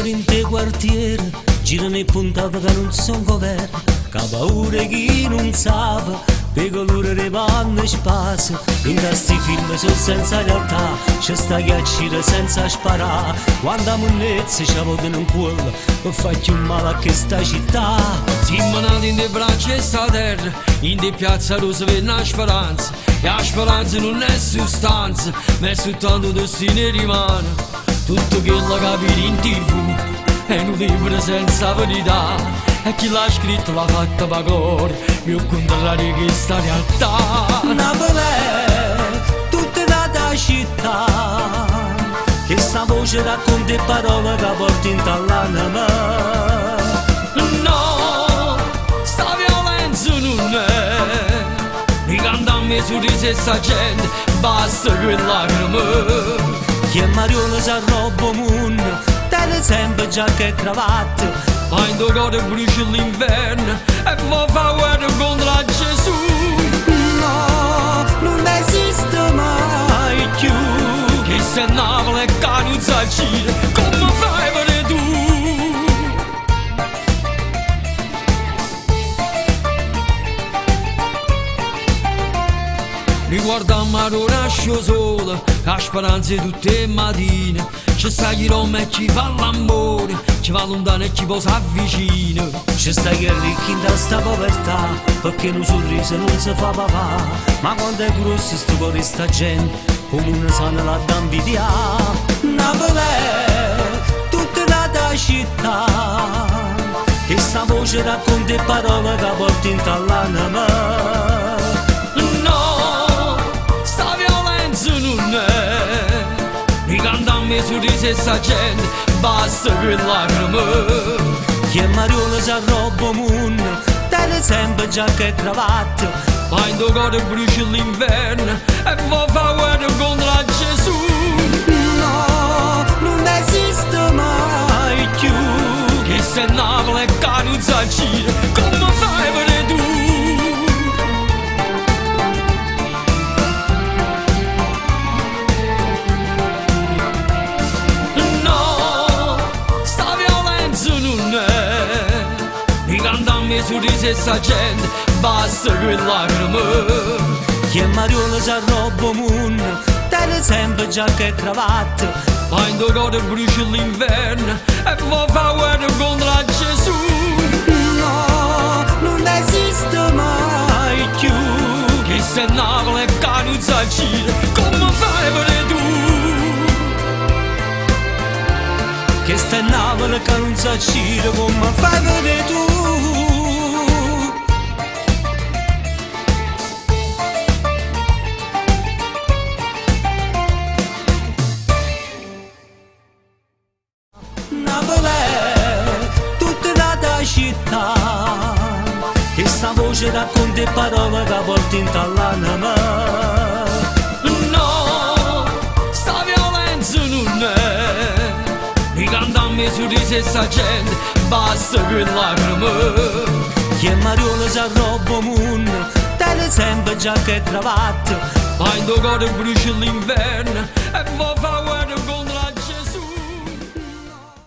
Scegliere in te quartiere, girano e puntata che non son governo, che ha paura chi non sa, per colore le panne spase. In questi film sono senza realtà, c'è sta chiacchiera senza sparare. Quando a monnezza ci vogliono in cuore, per fare più male a questa città. Siamo nati in de braccia e sta terra, in de piazza rosa per una speranza. E la speranza non è sostanza, ma è soltanto destino e rimane. Tutto quello che vedi in TV è un libro senza verità, e chi l'ha scritto l'ha fatta per gloria, più contrario che sta realtà. Napoli è tutta la città, che sta voce racconta e parole che porti in t'all'anima. No, sta violenza non è, mi canta a me su di se sta gente, basta quella lacrima. Chi è Marione s'arroba moon, tiene sempre giacca e cravatta, ma in tuo cuore brucia l'inverno e va fa guerra contro Gesù. no, non esiste mai più. Che se Napoli e Canuzza a gira, come fai per tu? Riguardiamo a nasce solo, la speranza tutte le mattine. C'è sta chi Roma e chi fa l'amore, chi va lontano e chi poi s'avvicina. C'è sta chi è ricchi in sta povertà, perché un sorriso non si fa papà. Ma quando è grosso sto cuore sta gente, come una sana la da invidiare. Napoli è tutta la città, che sta voce racconta e parole che porti in t'all'anima. Non è, mi canta a me su di se sta gente, basta quella lacrima. Chi è Marione s'arroba moon, tiene sempre giacca e cravatta, ma in tuo cuore brucia l'inverno e va fa guerra contro Gesù. no, non esiste mai più. Che se Napoli e Canuzza a gira, come fai per tu? Su di se sta gente, basta quella lacrima. Chi è Marione s'arroba moon, tiene sempre giacca e cravatta, ma in tuo cuore brucia l'inverno e va fa guerra contro Gesù. no, non esiste mai più. Che se Napoli e Canuzza a gira, come fai per tu? Che sta in Napoli che non sa gira, come fai per tu? Napoli è tutta la città, che sta voce racconta e parole che porti in t'all'anima. No, sta violenza non è, mi canta a me su di se sta gente, basta quella lacrima. Chi è Marione s'arroba moon, tiene sempre giacca e cravatta, ma in tuo cuore brucia l'inverno